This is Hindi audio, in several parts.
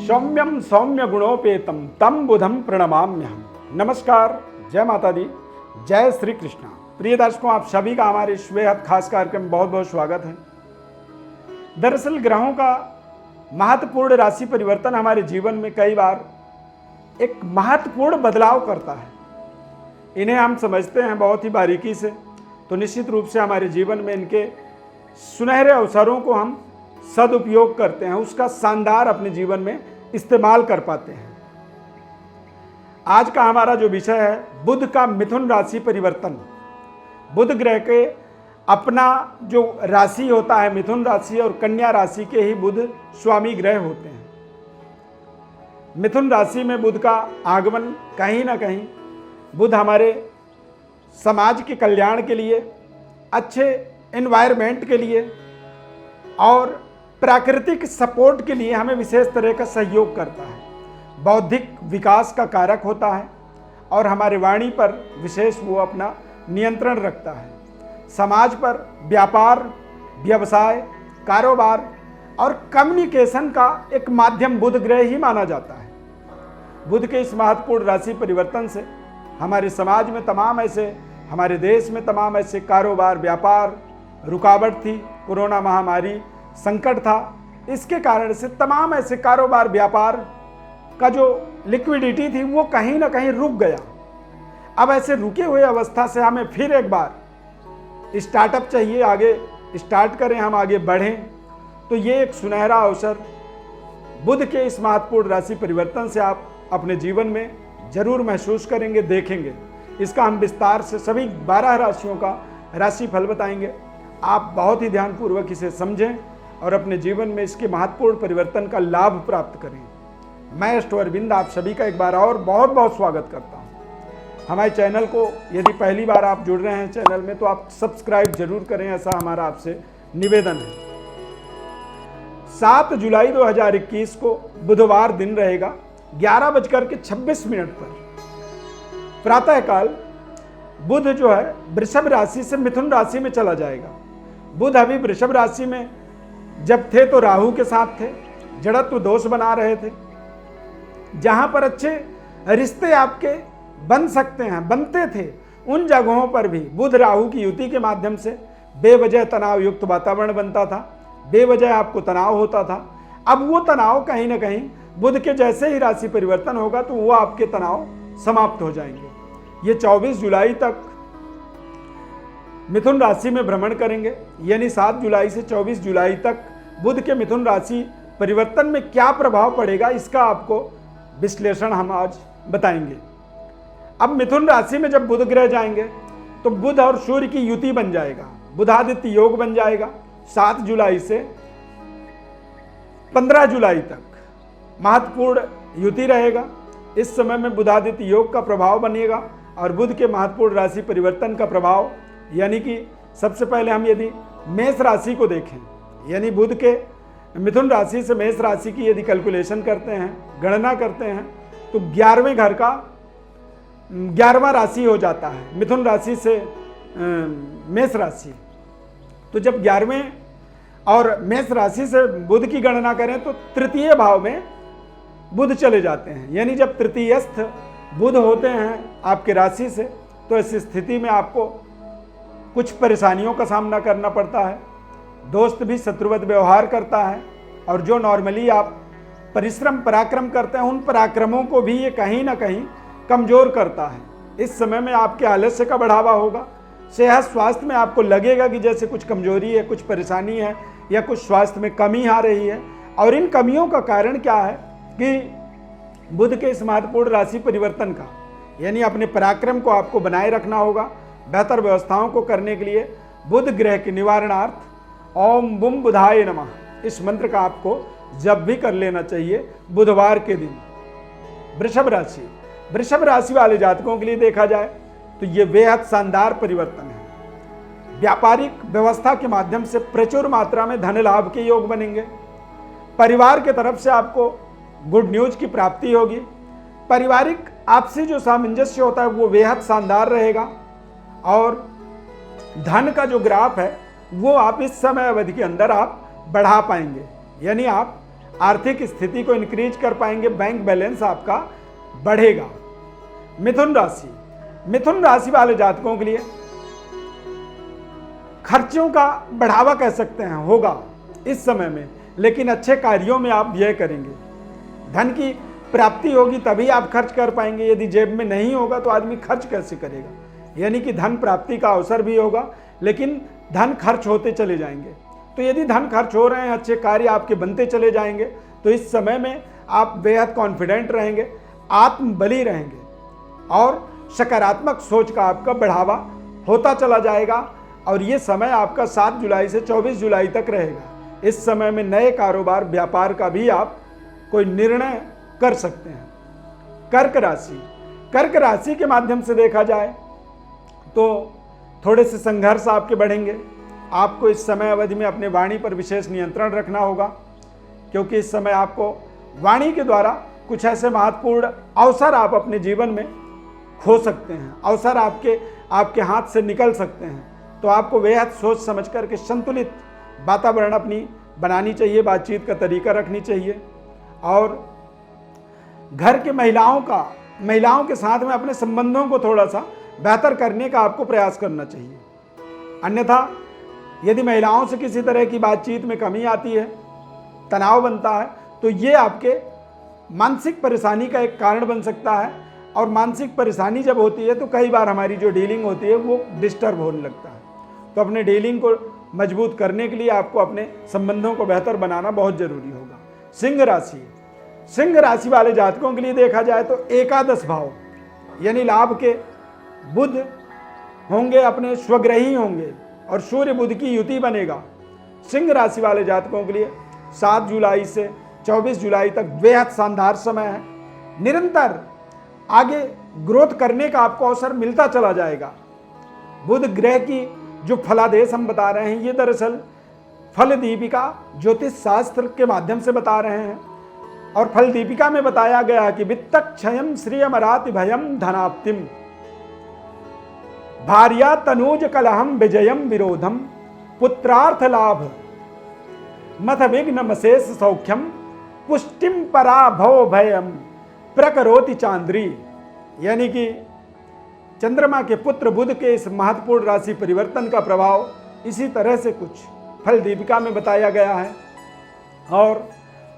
सौम्यम सौम्य गुणोपेतम तम बुधम प्रणमाम्यहम। नमस्कार, जय माता दी, जय श्री कृष्णा। प्रिय दर्शकों, आप सभी का हमारे इस बेहद खास कार्यक्रम में बहुत बहुत स्वागत है। दरअसल ग्रहों का महत्वपूर्ण राशि परिवर्तन हमारे जीवन में कई बार एक महत्वपूर्ण बदलाव करता है। इन्हें हम समझते हैं बहुत ही बारीकी से, तो निश्चित रूप से हमारे जीवन में इनके सुनहरे अवसरों को हम सदुपयोग करते हैं, उसका शानदार अपने जीवन में इस्तेमाल कर पाते हैं। आज का हमारा जो विषय है, बुध का मिथुन राशि परिवर्तन। बुध ग्रह के अपना जो राशि होता है मिथुन राशि, और कन्या राशि के ही बुध स्वामी ग्रह होते हैं। मिथुन राशि में बुध का आगमन कहीं ना कहीं बुध हमारे समाज के कल्याण के लिए, अच्छे एनवायरनमेंट के लिए और प्राकृतिक सपोर्ट के लिए हमें विशेष तरह का सहयोग करता है। बौद्धिक विकास का कारक होता है और हमारे वाणी पर विशेष वो अपना नियंत्रण रखता है। समाज पर व्यापार, व्यवसाय, कारोबार और कम्युनिकेशन का एक माध्यम बुध ग्रह ही माना जाता है। बुध के इस महत्वपूर्ण राशि परिवर्तन से हमारे समाज में तमाम ऐसे, हमारे देश में तमाम ऐसे कारोबार, व्यापार रुकावट थी, कोरोना महामारी संकट था, इसके कारण से तमाम ऐसे कारोबार व्यापार का जो लिक्विडिटी थी वो कहीं ना कहीं रुक गया। अब ऐसे रुके हुए अवस्था से हमें फिर एक बार स्टार्टअप चाहिए, आगे स्टार्ट करें, हम आगे बढ़ें। तो ये एक सुनहरा अवसर बुध के इस महत्वपूर्ण राशि परिवर्तन से आप अपने जीवन में जरूर महसूस करेंगे, देखेंगे। इसका हम विस्तार से सभी 12 राशियों का राशिफल बताएंगे। आप बहुत ही ध्यानपूर्वक इसे समझें और अपने जीवन में इसके महत्वपूर्ण परिवर्तन का लाभ प्राप्त करें। मैं अष्टो अरविंद आप सभी का एक बार और बहुत बहुत स्वागत करता हूं। हमारे चैनल को यदि पहली बार आप जुड़ रहे हैं चैनल में, तो आप सब्सक्राइब जरूर करें, ऐसा हमारा आपसे निवेदन है। 7 जुलाई 2021 को बुधवार दिन रहेगा, 11:26 पर प्रातःकाल बुध जो है वृषभ राशि से मिथुन राशि में चला जाएगा। बुध अभी वृषभ राशि में जब थे तो राहु के साथ थे, जड़त्व दोष बना रहे थे। जहां पर अच्छे रिश्ते आपके बन सकते हैं, बनते थे, उन जगहों पर भी बुध राहु की युति के माध्यम से बेवजह तनाव युक्त वातावरण बनता था, बेवजह आपको तनाव होता था। अब वो तनाव कहीं ना कहीं बुध के जैसे ही राशि परिवर्तन होगा तो वो आपके तनाव समाप्त हो जाएंगे। ये 24 जुलाई तक मिथुन राशि में भ्रमण करेंगे, यानी 7 जुलाई से 24 जुलाई तक बुध के मिथुन राशि परिवर्तन में क्या प्रभाव पड़ेगा, इसका आपको विश्लेषण हम आज बताएंगे। अब मिथुन राशि में जब बुध ग्रह जाएंगे तो बुध और सूर्य की युति बन जाएगा, बुधादित्य योग बन जाएगा। 7 जुलाई से 15 जुलाई तक महत्वपूर्ण युति रहेगा। इस समय में बुधादित्य योग का प्रभाव बनेगा और बुध के महत्वपूर्ण राशि परिवर्तन का प्रभाव, यानी कि सबसे पहले हम यदि मेष राशि को देखें, यानी बुध के मिथुन राशि से मेष राशि की यदि कैलकुलेशन करते हैं, गणना करते हैं, तो 11वें घर का 11वां राशि हो जाता है मिथुन राशि से मेष राशि। तो जब 11वें और मेष राशि से बुध की गणना करें तो तृतीय भाव में बुध चले जाते हैं, यानी जब तृतीयस्थ बुध होते हैं आपके राशि से, तो इस स्थिति में आपको कुछ परेशानियों का सामना करना पड़ता है। दोस्त भी शत्रुवत व्यवहार करता है और जो नॉर्मली आप परिश्रम पराक्रम करते हैं, उन पराक्रमों को भी ये कहीं ना कहीं कमजोर करता है। इस समय में आपके आलस्य का बढ़ावा होगा। सेहत स्वास्थ्य में आपको लगेगा कि जैसे कुछ कमजोरी है, कुछ परेशानी है या कुछ स्वास्थ्य में कमी आ रही है। और इन कमियों का कारण क्या है कि बुध के इस महत्वपूर्ण राशि परिवर्तन का, यानी अपने पराक्रम को आपको बनाए रखना होगा। बेहतर व्यवस्थाओं को करने के लिए बुध ग्रह के निवारणार्थ ओम बुम बुधाय नमः इस मंत्र का आपको जब भी कर लेना चाहिए बुधवार के दिन। वृषभ राशि वाले जातकों के लिए देखा जाए तो ये बेहद शानदार परिवर्तन है। व्यापारिक व्यवस्था के माध्यम से प्रचुर मात्रा में धन लाभ के योग बनेंगे। परिवार के तरफ से आपको गुड न्यूज की प्राप्ति होगी। पारिवारिक आपसी जो सामंजस्य होता है वो बेहद शानदार रहेगा और धन का जो ग्राफ है वो आप इस समय अवधि के अंदर आप बढ़ा पाएंगे, यानी आप आर्थिक स्थिति को इंक्रीज कर पाएंगे, बैंक बैलेंस आपका बढ़ेगा। मिथुन राशि, मिथुन राशि वाले जातकों के लिए खर्चों का बढ़ावा कह सकते हैं होगा इस समय में, लेकिन अच्छे कार्यों में आप व्यय करेंगे। धन की प्राप्ति होगी तभी आप खर्च कर पाएंगे, यदि जेब में नहीं होगा तो आदमी खर्च कैसे करेगा। यानी कि धन प्राप्ति का अवसर भी होगा, लेकिन धन खर्च होते चले जाएंगे। तो यदि धन खर्च हो रहे हैं, अच्छे कार्य आपके बनते चले जाएंगे, तो इस समय में आप बेहद कॉन्फिडेंट रहेंगे, आत्मबली रहेंगे और सकारात्मक सोच का आपका बढ़ावा होता चला जाएगा। और ये समय आपका 7 जुलाई से 24 जुलाई तक रहेगा। इस समय में नए कारोबार, व्यापार का भी आप कोई निर्णय कर सकते हैं। कर्क राशि, कर्क राशि के माध्यम से देखा जाए तो थोड़े से संघर्ष आपके बढ़ेंगे। आपको इस समय अवधि में अपने वाणी पर विशेष नियंत्रण रखना होगा, क्योंकि इस समय आपको वाणी के द्वारा कुछ ऐसे महत्वपूर्ण अवसर आप अपने जीवन में खो सकते हैं, अवसर आपके हाथ से निकल सकते हैं। तो आपको बेहद सोच समझ करके संतुलित वातावरण अपनी बनानी चाहिए, बातचीत का तरीका रखनी चाहिए और घर के महिलाओं के साथ में अपने संबंधों को थोड़ा सा बेहतर करने का आपको प्रयास करना चाहिए। अन्यथा यदि महिलाओं से किसी तरह की बातचीत में कमी आती है, तनाव बनता है, तो ये आपके मानसिक परेशानी का एक कारण बन सकता है। और मानसिक परेशानी जब होती है तो कई बार हमारी जो डीलिंग होती है वो डिस्टर्ब होने लगता है। तो अपने डीलिंग को मजबूत करने के लिए आपको अपने संबंधों को बेहतर बनाना बहुत जरूरी होगा। सिंह राशि, सिंह राशि वाले जातकों के लिए देखा जाए तो एकादश भाव यानी लाभ के बुध होंगे, अपने स्वग्रही होंगे और सूर्य बुध की युति बनेगा। सिंह राशि वाले जातकों के लिए 7 जुलाई से 24 जुलाई तक बेहद शानदार समय है। निरंतर आगे ग्रोथ करने का आपको अवसर मिलता चला जाएगा। बुध ग्रह की जो फलादेश हम बता रहे हैं, ये दरअसल फल दीपिका ज्योतिष शास्त्र के माध्यम से बता रहे हैं। और फल दीपिका में बताया गया कि वित्तक्षयम श्रियमराति भयम धनाप्तिम भार्या तनूज कलहम विजयम विरोधम पुत्रार्थ लाभ मथ विघ्न मशेष सौख्यम पुष्टिम पराभव भयम प्रकरोति चांद्री। यानी कि चंद्रमा के पुत्र बुध के इस महत्वपूर्ण राशि परिवर्तन का प्रभाव इसी तरह से कुछ फल दीपिका में बताया गया है। और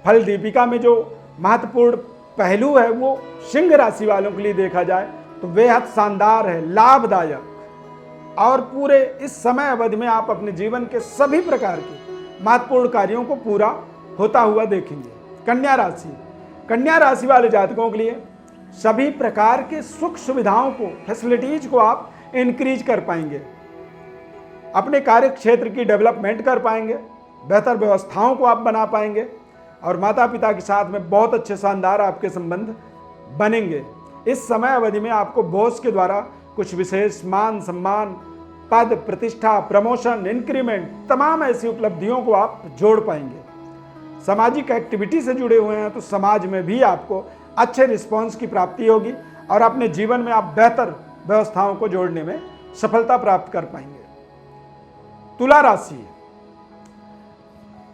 फल दीपिका में जो महत्वपूर्ण पहलू है वो सिंह राशि वालों के लिए देखा जाए तो बेहद शानदार है, लाभदायक। और पूरे इस समय अवधि में आप अपने जीवन के सभी प्रकार के महत्वपूर्ण कार्यों को पूरा होता हुआ देखेंगे। कन्या राशि, कन्या राशि वाले जातकों के लिए सभी प्रकार के सुख सुविधाओं को, फैसिलिटीज को आप इंक्रीज कर पाएंगे, अपने कार्य क्षेत्र की डेवलपमेंट कर पाएंगे, बेहतर व्यवस्थाओं को आप बना पाएंगे और माता पिता के साथ में बहुत अच्छे शानदार आपके संबंध बनेंगे। इस समय अवधि में आपको बॉस के द्वारा कुछ विशेष मान सम्मान, पद प्रतिष्ठा, प्रमोशन, इंक्रीमेंट, तमाम ऐसी उपलब्धियों को आप जोड़ पाएंगे। सामाजिक एक्टिविटी से जुड़े हुए हैं तो समाज में भी आपको अच्छे रिस्पॉन्स की प्राप्ति होगी और अपने जीवन में आप बेहतर व्यवस्थाओं को जोड़ने में सफलता प्राप्त कर पाएंगे। तुला राशि,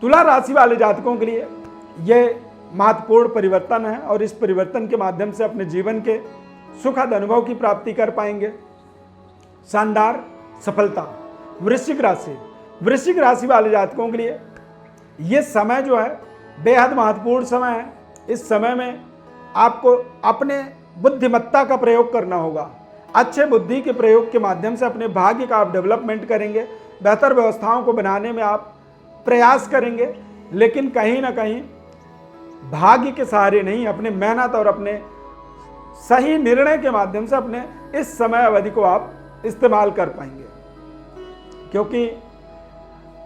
तुला राशि वाले जातकों के लिए यह महत्वपूर्ण परिवर्तन है और इस परिवर्तन के माध्यम से अपने जीवन के सुखद अनुभव की प्राप्ति कर पाएंगे, शानदार सफलता। वृश्चिक राशि, वृश्चिक राशि वाले जातकों के लिए यह समय जो है बेहद महत्वपूर्ण समय है। इस समय में आपको अपने बुद्धिमत्ता का प्रयोग करना होगा। अच्छे बुद्धि के प्रयोग के माध्यम से अपने भाग्य का आप डेवलपमेंट करेंगे, बेहतर व्यवस्थाओं को बनाने में आप प्रयास करेंगे, लेकिन कहीं ना कहीं भाग्य के सहारे नहीं, अपने मेहनत और अपने सही निर्णय के माध्यम से अपने इस समय अवधि को आप इस्तेमाल कर पाएंगे। क्योंकि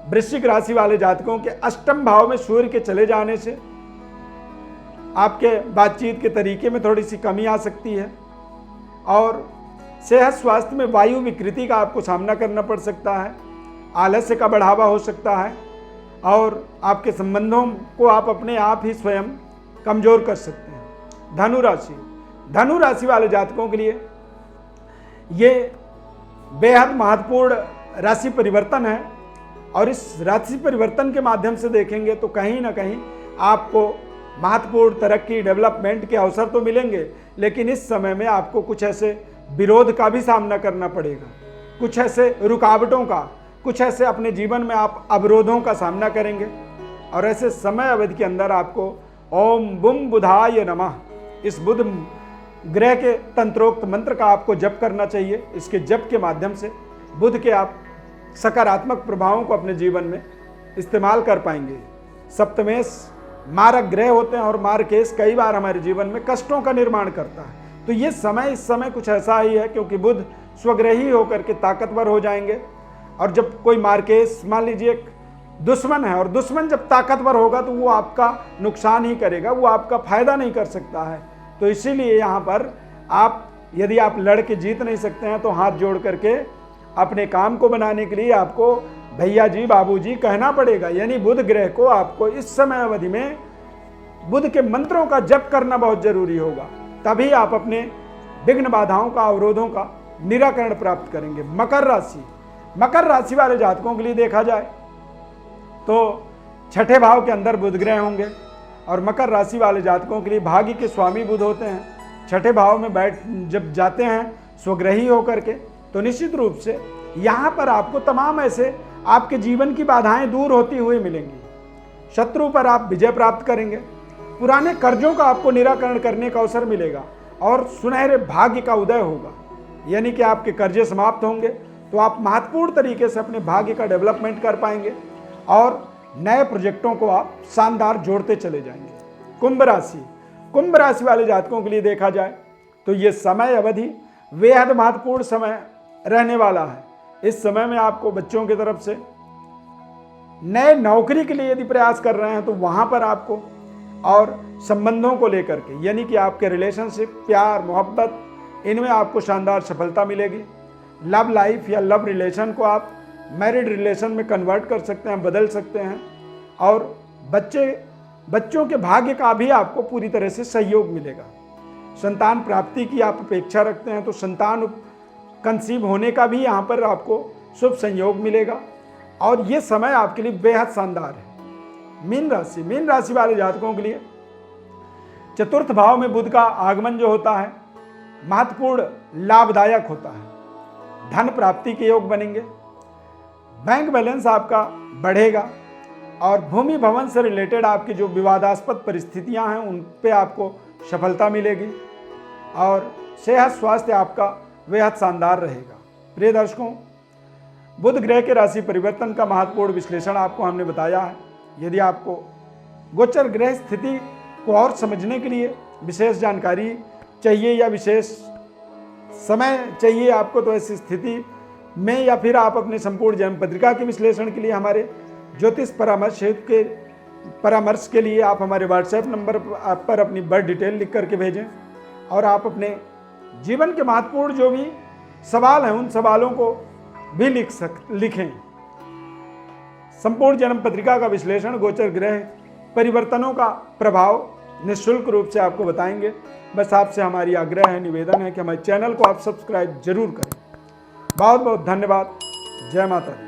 वृश्चिक राशि वाले जातकों के अष्टम भाव में सूर्य के चले जाने से आपके बातचीत के तरीके में थोड़ी सी कमी आ सकती है और सेहत स्वास्थ्य में वायु विकृति का आपको सामना करना पड़ सकता है, आलस्य का बढ़ावा हो सकता है और आपके संबंधों को आप अपने आप ही स्वयं कमजोर कर सकते हैं। धनु राशि, धनु राशि वाले जातकों के लिए ये बेहद महत्वपूर्ण राशि परिवर्तन है और इस राशि परिवर्तन के माध्यम से देखेंगे तो कहीं ना कहीं आपको महत्वपूर्ण तरक्की डेवलपमेंट के अवसर तो मिलेंगे, लेकिन इस समय में आपको कुछ ऐसे विरोध का भी सामना करना पड़ेगा, कुछ ऐसे रुकावटों का, कुछ ऐसे अपने जीवन में आप अवरोधों का सामना करेंगे। और ऐसे समय अवधि के अंदर आपको ओम बुम बुधाय नमः इस बुध ग्रह के तंत्रोक्त मंत्र का आपको जप करना चाहिए। इसके जप के माध्यम से बुध के आप सकारात्मक प्रभावों को अपने जीवन में इस्तेमाल कर पाएंगे। सप्तमेश मारक ग्रह होते हैं और मारकेश कई बार हमारे जीवन में कष्टों का निर्माण करता है। तो ये समय इस समय कुछ ऐसा ही है, क्योंकि बुध स्वग्रही होकर के ताकतवर हो जाएंगे। और जब कोई मारकेश मान लीजिए एक दुश्मन है, और दुश्मन जब ताकतवर होगा तो वो आपका नुकसान ही करेगा, वो आपका फायदा नहीं कर सकता है। तो इसीलिए यहाँ पर आप यदि आप लड़ के जीत नहीं सकते हैं तो हाथ जोड़ करके अपने काम को बनाने के लिए आपको भैया जी बाबूजी कहना पड़ेगा। यानी बुध ग्रह को आपको इस समय अवधि में बुध के मंत्रों का जप करना बहुत जरूरी होगा, तभी आप अपने विघ्न बाधाओं का, अवरोधों का निराकरण प्राप्त करेंगे। मकर राशि वाले जातकों के लिए देखा जाए तो छठे भाव के अंदर बुध ग्रह होंगे, और मकर राशि वाले जातकों के लिए भाग्य के स्वामी बुध होते हैं। छठे भाव में जब जाते हैं स्वग्रही होकर के, तो निश्चित रूप से यहाँ पर आपको तमाम ऐसे आपके जीवन की बाधाएं दूर होती हुई मिलेंगी। शत्रु पर आप विजय प्राप्त करेंगे, पुराने कर्जों का आपको निराकरण करने का अवसर मिलेगा, और सुनहरे भाग्य का उदय होगा। यानी कि आपके कर्जे समाप्त होंगे, तो आप महत्वपूर्ण तरीके से अपने भाग्य का डेवलपमेंट कर पाएंगे, और नए प्रोजेक्टों को आप शानदार जोड़ते चले जाएंगे। कुंभ राशि वाले जातकों के लिए देखा जाए तो ये समय अवधि बेहद महत्वपूर्ण समय रहने वाला है। इस समय में आपको बच्चों की तरफ से नए नौकरी के लिए यदि प्रयास कर रहे हैं तो वहां पर आपको, और संबंधों को लेकर के, यानी कि आपके रिलेशनशिप, प्यार, मोहब्बत, इनमें आपको शानदार सफलता मिलेगी। लव लाइफ या लव रिलेशन को आप मैरिड रिलेशन में कन्वर्ट कर सकते हैं, बदल सकते हैं। और बच्चों के भाग्य का भी आपको पूरी तरह से सहयोग मिलेगा। संतान प्राप्ति की आप अपेक्षा रखते हैं तो संतान कंसीव होने का भी यहाँ पर आपको शुभ संयोग मिलेगा, और ये समय आपके लिए बेहद शानदार है। मीन राशि वाले जातकों के लिए चतुर्थ भाव में बुध का आगमन जो होता है महत्वपूर्ण लाभदायक होता है। धन प्राप्ति के योग बनेंगे, बैंक बैलेंस आपका बढ़ेगा, और भूमि भवन से रिलेटेड आपकी जो विवादास्पद परिस्थितियां हैं उन पे आपको सफलता मिलेगी, और सेहत स्वास्थ्य आपका बेहद शानदार रहेगा। प्रिय दर्शकों, बुध ग्रह के राशि परिवर्तन का महत्वपूर्ण विश्लेषण आपको हमने बताया है। यदि आपको गोचर ग्रह स्थिति को और समझने के लिए विशेष जानकारी चाहिए या विशेष समय चाहिए आपको, तो ऐसी स्थिति में या फिर आप अपने संपूर्ण जन्म पत्रिका के विश्लेषण के लिए हमारे ज्योतिष परामर्श के लिए आप हमारे व्हाट्सएप नंबर पर अपनी बर्थ डिटेल लिख करके भेजें, और आप अपने जीवन के महत्वपूर्ण जो भी सवाल हैं उन सवालों को भी लिखें। संपूर्ण जन्म पत्रिका का विश्लेषण, गोचर ग्रह परिवर्तनों का प्रभाव निःशुल्क रूप से आपको बताएंगे। बस आपसे हमारी आग्रह है, निवेदन है कि हमारे चैनल को आप सब्सक्राइब जरूर करें। बहुत बहुत धन्यवाद। जय माता दी।